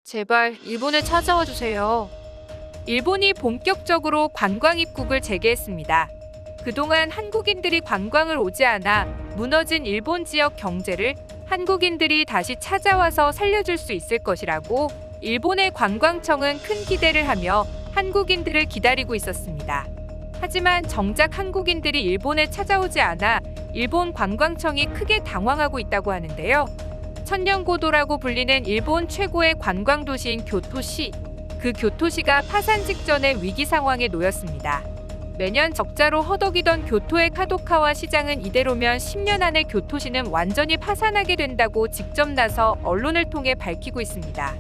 제발 일본에 찾아와 주세요. 일본이 본격적으로 관광 입국을 재개했습니다. 그동안 한국인들이 관광을 오지 않아 무너진 일본 지역 경제를 한국인들이 다시 찾아와서 살려줄 수 있을 것이라고 일본의 관광청은 큰 기대를 하며 한국인들을 기다리고 있었습니다. 하지만 정작 한국인들이 일본에 찾아오지 않아 일본 관광청이 크게 당황하고 있다고 하는데요. 천년고도라고 불리는 일본 최고의 관광 도시인 교토시. 그 교토시가 파산 직전의 위기 상황에 놓였습니다. 매년 적자로 허덕이던 교토의 카도카와 시장은 이대로면 10년 안에 교토시는 완전히 파산하게 된다고 직접 나서 언론을 통해 밝히고 있습니다.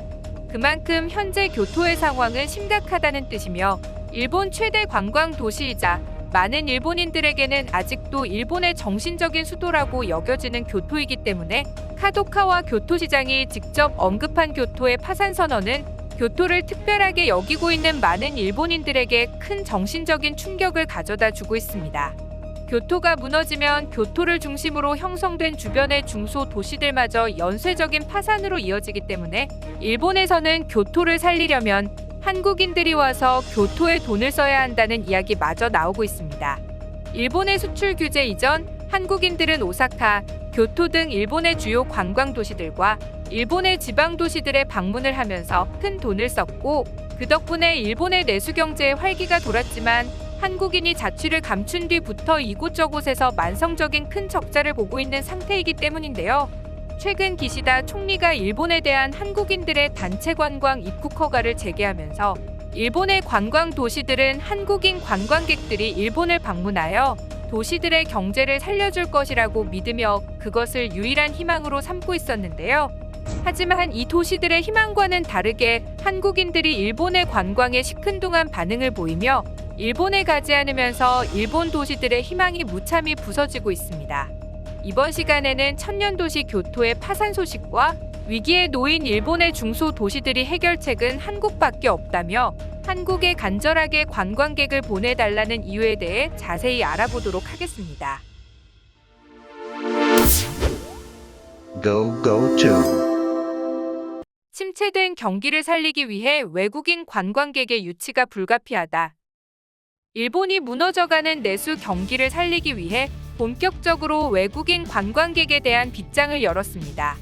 그만큼 현재 교토의 상황은 심각하다는 뜻이며 일본 최대 관광 도시이자 많은 일본인들에게는 아직도 일본의 정신적인 수도라고 여겨지는 교토이기 때문에 카도카와 교토시장이 직접 언급한 교토의 파산 선언은 교토를 특별하게 여기고 있는 많은 일본인들에게 큰 정신적인 충격을 가져다 주고 있습니다. 교토가 무너지면 교토를 중심으로 형성된 주변의 중소도시들마저 연쇄적인 파산으로 이어지기 때문에 일본에서는 교토를 살리려면 한국인들이 와서 교토에 돈을 써야 한다는 이야기마저 나오고 있습니다. 일본의 수출 규제 이전, 한국인들은 오사카, 교토 등 일본의 주요 관광 도시들과 일본의 지방 도시들에 방문을 하면서 큰 돈을 썼고 그 덕분에 일본의 내수 경제에 활기가 돌았지만 한국인이 자취를 감춘 뒤부터 이곳저곳에서 만성적인 큰 적자를 보고 있는 상태이기 때문인데요. 최근 기시다 총리가 일본에 대한 한국인들의 단체 관광 입국 허가를 재개하면서 일본의 관광 도시들은 한국인 관광객들이 일본을 방문하여 도시들의 경제를 살려줄 것이라고 믿으며 그것을 유일한 희망으로 삼고 있었는데요. 하지만 이 도시들의 희망과는 다르게 한국인들이 일본의 관광에 시큰둥한 반응을 보이며 일본에 가지 않으면서 일본 도시들의 희망이 무참히 부서지고 있습니다. 이번 시간에는 천년도시 교토의 파산 소식과 위기에 놓인 일본의 중소도시들이 해결책은 한국밖에 없다며 한국에 간절하게 관광객을 보내달라는 이유에 대해 자세히 알아보도록 하겠습니다. Go to. 침체된 경기를 살리기 위해 외국인 관광객의 유치가 불가피하다. 일본이 무너져가는 내수 경기를 살리기 위해 본격적으로 외국인 관광객에 대한 빗장을 열었습니다.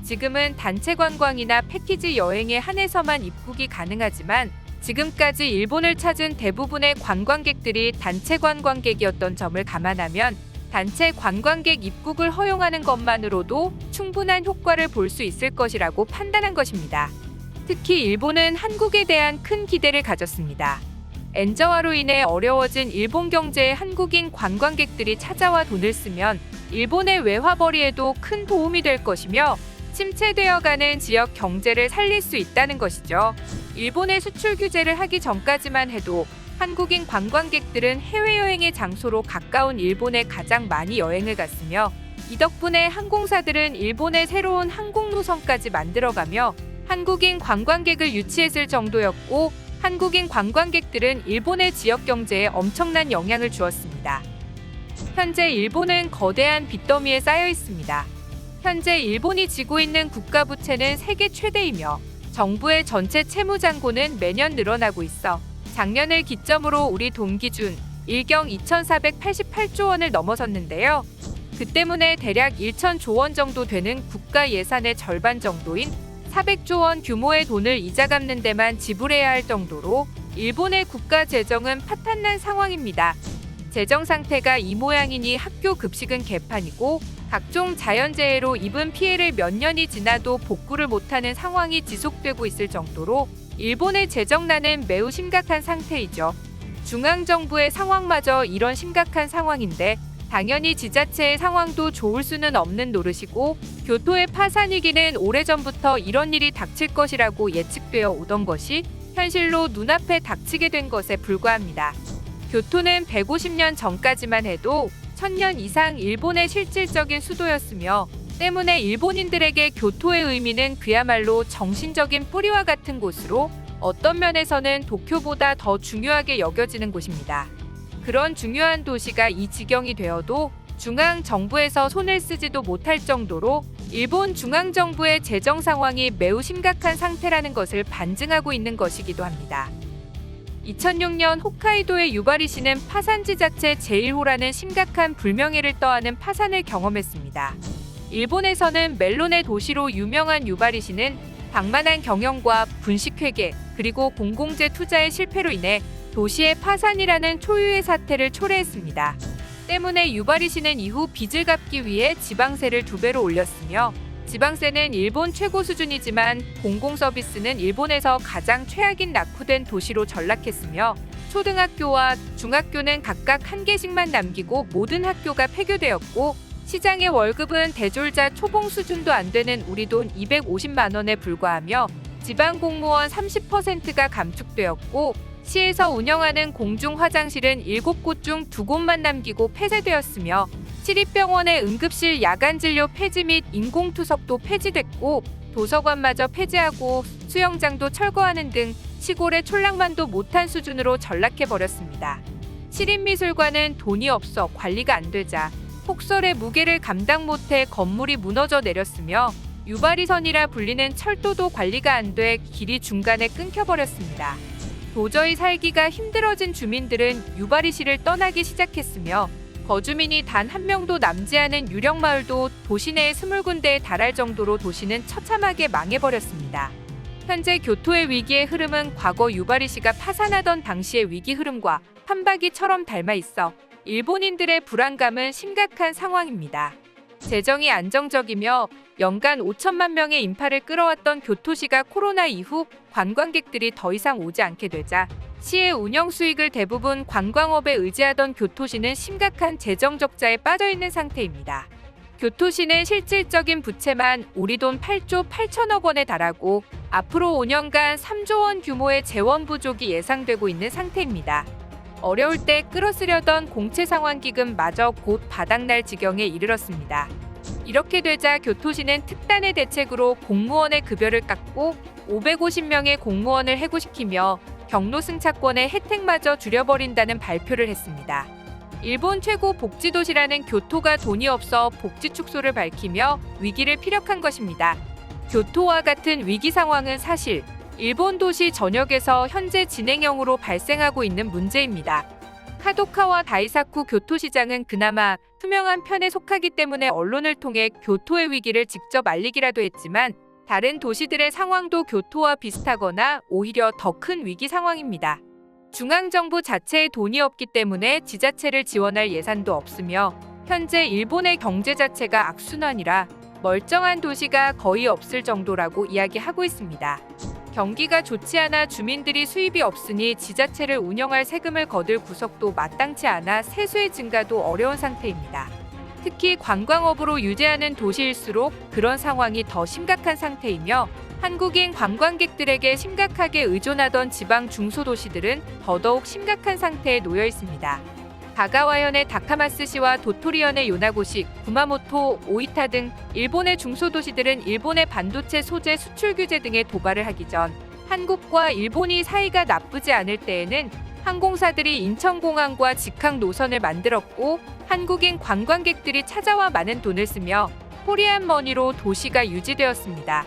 지금은 단체 관광이나 패키지 여행에 한해서만 입국이 가능하지만 지금까지 일본을 찾은 대부분의 관광객들이 단체 관광객이었던 점을 감안하면 단체 관광객 입국을 허용하는 것만으로도 충분한 효과를 볼 수 있을 것이라고 판단한 것입니다. 특히 일본은 한국에 대한 큰 기대를 가졌습니다. 엔저화로 인해 어려워진 일본 경제에 한국인 관광객들이 찾아와 돈을 쓰면 일본의 외화벌이에도 큰 도움이 될 것이며 침체되어가는 지역 경제를 살릴 수 있다는 것이죠. 일본의 수출 규제를 하기 전까지만 해도 한국인 관광객들은 해외여행의 장소로 가까운 일본에 가장 많이 여행을 갔으며 이 덕분에 항공사들은 일본의 새로운 항공 노선까지 만들어가며 한국인 관광객을 유치했을 정도였고 한국인 관광객들은 일본의 지역 경제에 엄청난 영향을 주었습니다. 현재 일본은 거대한 빚더미에 쌓여 있습니다. 현재 일본이 지고 있는 국가 부채는 세계 최대이며 정부의 전체 채무 잔고는 매년 늘어나고 있어 작년을 기점으로 우리 돈 기준 일경 2,488조 원을 넘어섰는데요. 그 때문에 대략 1,000조 원 정도 되는 국가 예산의 절반 정도인 400조 원 규모의 돈을 이자 갚는 데만 지불해야 할 정도로 일본의 국가 재정은 파탄난 상황입니다. 재정 상태가 이 모양이니 학교 급식은 개판이고 각종 자연재해로 입은 피해를 몇 년이 지나도 복구를 못하는 상황이 지속되고 있을 정도로 일본의 재정난은 매우 심각한 상태이죠. 중앙정부의 상황마저 이런 심각한 상황인데 당연히 지자체의 상황도 좋을 수는 없는 노릇이고 교토의 파산 위기는 오래전부터 이런 일이 닥칠 것이라고 예측되어 오던 것이 현실로 눈앞에 닥치게 된 것에 불과합니다. 교토는 150년 전까지만 해도 1000년 이상 일본의 실질적인 수도였으며 때문에 일본인들에게 교토의 의미는 그야말로 정신적인 뿌리와 같은 곳으로 어떤 면에서는 도쿄보다 더 중요하게 여겨지는 곳입니다. 그런 중요한 도시가 이 지경이 되어도 중앙 정부에서 손을 쓰지도 못할 정도로 일본 중앙정부의 재정 상황이 매우 심각한 상태라는 것을 반증하고 있는 것이기도 합니다. 2006년 홋카이도의 유바리시는 파산지 자체 제1호라는 심각한 불명예를 떠안은 파산을 경험했습니다. 일본에서는 멜론의 도시로 유명한 유바리시는 방만한 경영과 분식회계 그리고 공공재 투자의 실패로 인해 도시의 파산이라는 초유의 사태를 초래했습니다. 때문에 유바리시는 이후 빚을 갚기 위해 지방세를 2배로 올렸으며 지방세는 일본 최고 수준이지만 공공서비스는 일본에서 가장 최악인 낙후된 도시로 전락했으며 초등학교와 중학교는 각각 1개씩만 남기고 모든 학교가 폐교되었고 시장의 월급은 대졸자 초봉 수준도 안 되는 우리 돈 250만 원에 불과하며 지방 공무원 30%가 감축되었고 시에서 운영하는 공중 화장실은 7곳 중 2곳만 남기고 폐쇄되었으며 시립병원의 응급실 야간 진료 폐지 및 인공투석도 폐지됐고 도서관마저 폐지하고 수영장도 철거하는 등 시골의 촌락만도 못한 수준으로 전락해버렸습니다. 시립미술관은 돈이 없어 관리가 안 되자 폭설의 무게를 감당 못해 건물이 무너져 내렸으며 유바리선이라 불리는 철도도 관리가 안 돼 길이 중간에 끊겨버렸습니다. 도저히 살기가 힘들어진 주민들은 유바리시를 떠나기 시작했으며 거주민이 단 한 명도 남지 않은 유령 마을도 도시 내에 20군데에 달할 정도로 도시는 처참하게 망해버렸습니다. 현재 교토의 위기의 흐름은 과거 유바리시가 파산하던 당시의 위기 흐름과 판박이처럼 닮아 있어 일본인들의 불안감은 심각한 상황입니다. 재정이 안정적이며 연간 5천만 명의 인파를 끌어왔던 교토시가 코로나 이후 관광객들이 더 이상 오지 않게 되자 시의 운영 수익을 대부분 관광업에 의지하던 교토시는 심각한 재정 적자에 빠져 있는 상태입니다. 교토시는 실질적인 부채만 우리 돈 8조 8천억 원에 달하고 앞으로 5년간 3조 원 규모의 재원 부족이 예상되고 있는 상태입니다. 어려울 때 끌어쓰려던 공채상환기금마저 곧 바닥날 지경에 이르렀습니다. 이렇게 되자 교토시는 특단의 대책으로 공무원의 급여를 깎고 550명의 공무원을 해고시키며 경로승차권의 혜택마저 줄여버린다는 발표를 했습니다. 일본 최고 복지도시라는 교토가 돈이 없어 복지 축소를 밝히며 위기를 피력한 것입니다. 교토와 같은 위기 상황은 사실 일본 도시 전역에서 현재 진행형으로 발생하고 있는 문제입니다. 카도카와 다이사쿠 교토시장은 그나마 투명한 편에 속하기 때문에 언론을 통해 교토의 위기를 직접 알리기라도 했지만 다른 도시들의 상황도 교토와 비슷하거나 오히려 더 큰 위기 상황입니다. 중앙정부 자체에 돈이 없기 때문에 지자체를 지원할 예산도 없으며 현재 일본의 경제 자체가 악순환이라 멀쩡한 도시가 거의 없을 정도라고 이야기하고 있습니다. 경기가 좋지 않아 주민들이 수입이 없으니 지자체를 운영할 세금을 거둘 구석도 마땅치 않아 세수의 증가도 어려운 상태입니다. 특히 관광업으로 유지하는 도시일수록 그런 상황이 더 심각한 상태이며 한국인 관광객들에게 심각하게 의존하던 지방 중소도시들은 더더욱 심각한 상태에 놓여 있습니다. 가가와현의 다카마스시와 도토리현의 요나고시, 구마모토, 오이타 등 일본의 중소도시들은 일본의 반도체 소재 수출 규제 등에 도발을 하기 전 한국과 일본이 사이가 나쁘지 않을 때에는 항공사들이 인천공항과 직항 노선을 만들었고 한국인 관광객들이 찾아와 많은 돈을 쓰며 코리안 머니로 도시가 유지되었습니다.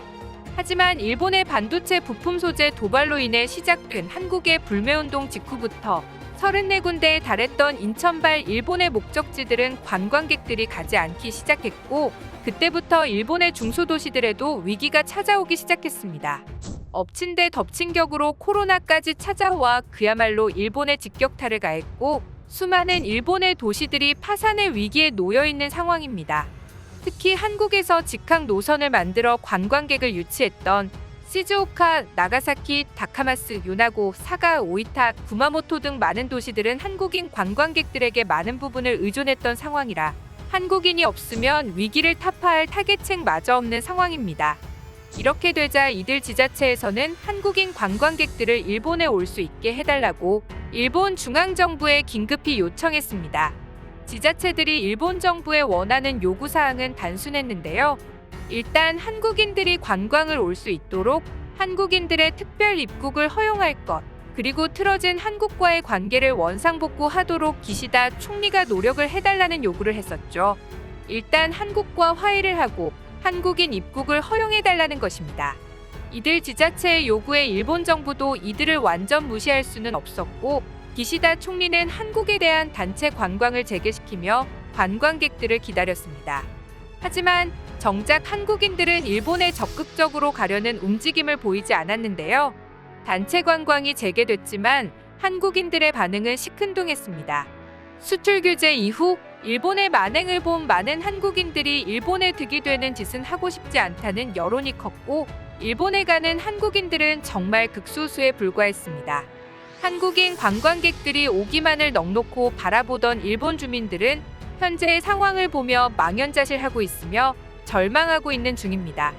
하지만 일본의 반도체 부품 소재 도발로 인해 시작된 한국의 불매운동 직후부터 34군데에 달했던 인천발 일본의 목적지들은 관광객들이 가지 않기 시작했고 그때부터 일본의 중소도시들에도 위기가 찾아오기 시작했습니다. 엎친 데 덮친 격으로 코로나까지 찾아와 그야말로 일본에 직격탄을 가했고 수많은 일본의 도시들이 파산의 위기에 놓여 있는 상황입니다. 특히 한국에서 직항 노선을 만들어 관광객을 유치했던 시즈오카, 나가사키, 다카마스, 요나고, 사가, 오이타, 구마모토 등 많은 도시들은 한국인 관광객들에게 많은 부분을 의존했던 상황이라 한국인이 없으면 위기를 타파할 타겟책마저 없는 상황입니다. 이렇게 되자 이들 지자체에서는 한국인 관광객들을 일본에 올 수 있게 해달라고 일본 중앙정부에 긴급히 요청했습니다. 지자체들이 일본 정부에 원하는 요구사항은 단순했는데요. 일단 한국인들이 관광을 올 수 있도록 한국인들의 특별 입국을 허용할 것, 그리고 틀어진 한국과의 관계를 원상복구하도록 기시다 총리가 노력을 해달라는 요구를 했었죠. 일단 한국과 화해를 하고 한국인 입국을 허용해달라는 것입니다. 이들 지자체의 요구에 일본 정부도 이들을 완전 무시할 수는 없었고, 기시다 총리는 한국에 대한 단체 관광을 재개시키며 관광객들을 기다렸습니다. 하지만 정작 한국인들은 일본에 적극적으로 가려는 움직임을 보이지 않았는데요. 단체 관광이 재개됐지만 한국인들의 반응은 시큰둥했습니다. 수출 규제 이후 일본의 만행을 본 많은 한국인들이 일본에 득이 되는 짓은 하고 싶지 않다는 여론이 컸고, 일본에 가는 한국인들은 정말 극소수에 불과했습니다. 한국인 관광객들이 오기만을 넋놓고 바라보던 일본 주민들은 현재의 상황을 보며 망연자실하고 있으며 절망하고 있는 중입니다.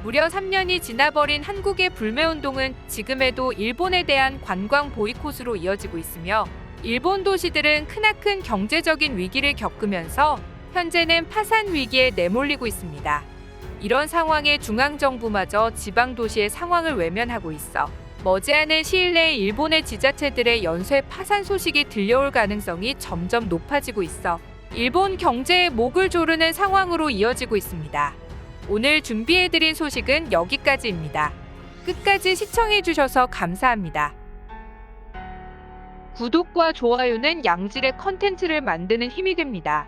무려 3년이 지나버린 한국의 불매운동은 지금에도 일본에 대한 관광 보이콧으로 이어지고 있으며, 일본 도시들은 크나큰 경제적인 위기를 겪으면서 현재는 파산 위기에 내몰리고 있습니다. 이런 상황에 중앙정부마저 지방도시의 상황을 외면하고 있어 머지않은 시일 내에 일본의 지자체들의 연쇄 파산 소식이 들려올 가능성이 점점 높아지고 있어 일본 경제에 목을 조르는 상황으로 이어지고 있습니다. 오늘 준비해드린 소식은 여기까지입니다. 끝까지 시청해주셔서 감사합니다. 구독과 좋아요는 양질의 컨텐츠를 만드는 힘이 됩니다.